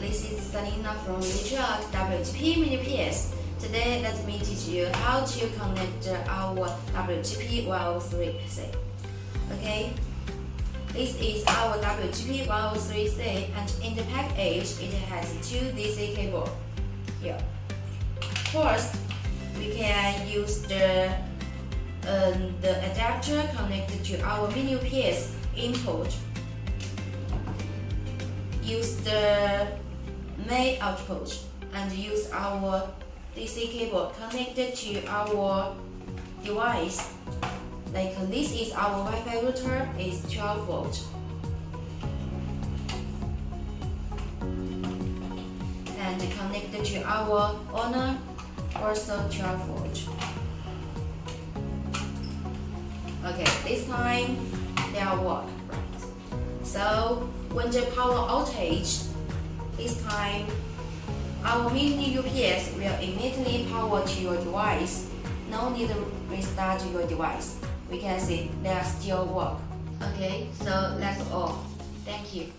this is Selina from Choose the WGP mini PS. Today, let me teach you how to connect our WGP 103C. Okay, this is our WGP 103C, and in the package, it has two DC cables here. First, we can use the adapter connected to our mini PS input. Use the main output and use our DC cable connected to our device. Like this is our Wi-Fi router, is 12 volt. And connected to our owner, also 12 volt. Okay, this time they'll work, right? So when the power outage, this time our mini UPS will immediately power to your device. No need to restart your device. We can see they are still work. Okay, so that's all. Thank you.